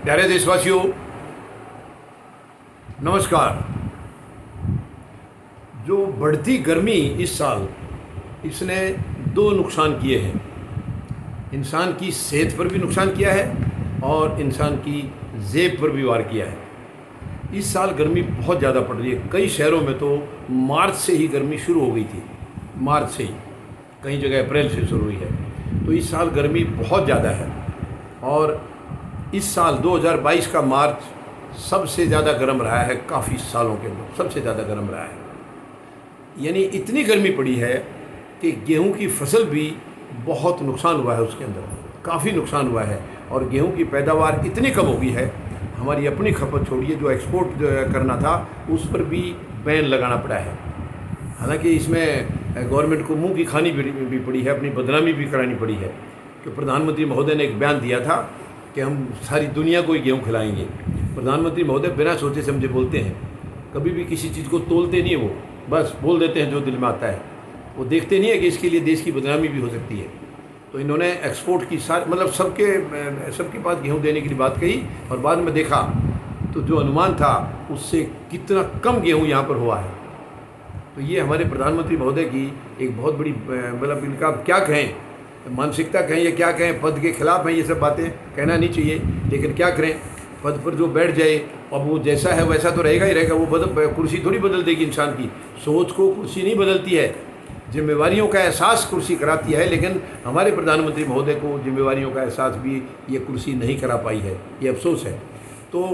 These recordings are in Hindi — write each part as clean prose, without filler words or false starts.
प्यारे देशवासियों, नमस्कार। जो बढ़ती गर्मी इस साल, इसने दो नुकसान किए हैं। इंसान की सेहत पर भी नुकसान किया है और इंसान की जेब पर भी वार किया है। इस साल गर्मी बहुत ज़्यादा पड़ रही है। कई शहरों में तो मार्च से ही गर्मी शुरू हो गई थी, मार्च से ही, कई जगह अप्रैल से शुरू हुई है। तो इस साल गर्मी बहुत ज़्यादा है और इस साल 2022 का मार्च सबसे ज़्यादा गर्म रहा है। काफ़ी सालों के अंदर सबसे ज़्यादा गर्म रहा है। यानी इतनी गर्मी पड़ी है कि गेहूं की फसल भी बहुत नुकसान हुआ है, उसके अंदर काफ़ी नुकसान हुआ है। और गेहूं की पैदावार इतनी कम हो गई है, हमारी अपनी खपत छोड़िए, जो एक्सपोर्ट करना था उस पर भी बैन लगाना पड़ा है। हालांकि इसमें गवर्नमेंट को मुंह की खानी भी पड़ी है, अपनी बदनामी भी करानी पड़ी है। कि प्रधानमंत्री महोदय ने एक बयान दिया था कि हम सारी दुनिया को ही गेहूँ खिलाएंगे। प्रधानमंत्री महोदय बिना सोचे समझे बोलते हैं, कभी भी किसी चीज़ को तोलते नहीं है, वो बस बोल देते हैं जो दिल में आता है। वो देखते नहीं है कि इसके लिए देश की बदनामी भी हो सकती है। तो इन्होंने एक्सपोर्ट की मतलब सबके पास गेहूँ देने की बात कही और बाद में देखा तो जो अनुमान था उससे कितना कम गेहूँ यहाँ पर हुआ है। तो ये हमारे प्रधानमंत्री महोदय की एक बहुत बड़ी मतलब इनका क्या कहें, मानसिकता कहें या क्या कहें, पद के खिलाफ हैं ये सब बातें, कहना नहीं चाहिए, लेकिन क्या करें। पद पर जो बैठ जाए, अब वो जैसा है वैसा तो रहेगा ही रहेगा। वो कुर्सी थोड़ी बदल देगी इंसान की। सोच को कुर्सी नहीं बदलती है, जिम्मेवारियों का एहसास कुर्सी कराती है। लेकिन हमारे प्रधानमंत्री महोदय को जिम्मेवारियों का एहसास भी ये कुर्सी नहीं करा पाई है, ये अफसोस है। तो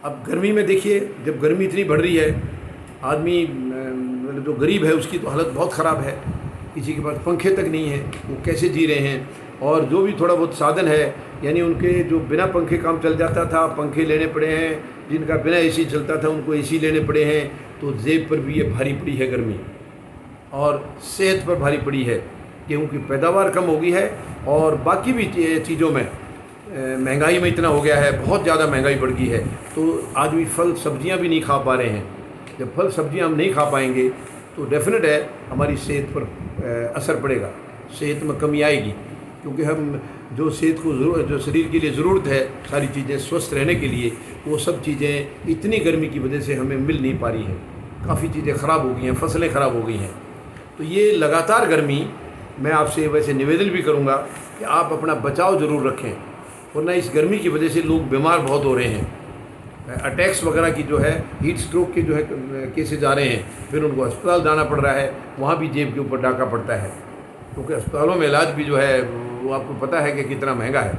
अब गर्मी में देखिए, जब गर्मी इतनी बढ़ रही है, आदमी जो गरीब है उसकी तो हालत बहुत ख़राब है। किसी के पास पंखे तक नहीं है, वो कैसे जी रहे हैं। और जो भी थोड़ा बहुत साधन है, यानी उनके जो बिना पंखे काम चल जाता था, पंखे लेने पड़े हैं। जिनका बिना एसी चलता था उनको एसी लेने पड़े हैं। तो जेब पर भी ये भारी पड़ी है गर्मी, और सेहत पर भारी पड़ी है। गेहूँ की पैदावार कम हो गई है और बाकी भी चीज़ों में महंगाई में इतना हो गया है, बहुत ज़्यादा महंगाई बढ़ गई है। तो आदमी फल सब्जियां भी नहीं खा पा रहे हैं। जब फल सब्जियां हम नहीं खा पाएंगे तो डेफिनेट है हमारी सेहत पर असर पड़ेगा, सेहत में कमी आएगी। क्योंकि हम जो सेहत को जो शरीर के लिए ज़रूरत है, सारी चीज़ें स्वस्थ रहने के लिए, वो सब चीज़ें इतनी गर्मी की वजह से हमें मिल नहीं पा रही हैं। काफ़ी चीज़ें ख़राब हो गई हैं, फसलें ख़राब हो गई हैं। तो ये लगातार गर्मी, मैं आपसे वैसे निवेदन भी करूँगा कि आप अपना बचाव ज़रूर रखें, वरना इस गर्मी की वजह से लोग बीमार बहुत हो रहे हैं। अटैक्स वगैरह की जो है, हीट स्ट्रोक के जो है केसेज आ रहे हैं, फिर उनको अस्पताल जाना पड़ रहा है, वहाँ भी जेब के ऊपर डाका पड़ता है। क्योंकि अस्पतालों में इलाज भी जो है वो आपको पता है कि कितना महंगा है।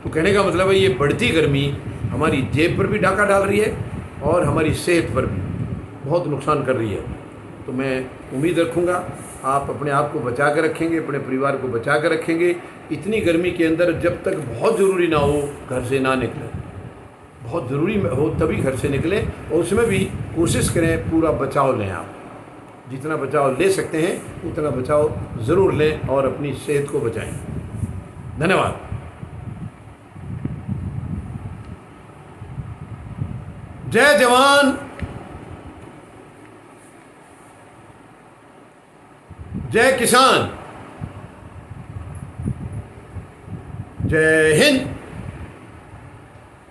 तो कहने का मतलब है, ये बढ़ती गर्मी हमारी जेब पर भी डाका डाल रही है और हमारी सेहत पर भी बहुत नुकसान कर रही है। तो मैं उम्मीद रखूँगा आप अपने आप को बचा कर रखेंगे, अपने परिवार को बचा कर रखेंगे। इतनी गर्मी के अंदर जब तक बहुत ज़रूरी ना हो घर से ना निकलें, बहुत ज़रूरी हो तभी घर से निकलें, और उसमें भी कोशिश करें पूरा बचाव लें। आप जितना बचाव ले सकते हैं उतना बचाव ज़रूर लें और अपनी सेहत को बचाएं। धन्यवाद। जय जवान, जय किसान, जय हिंद।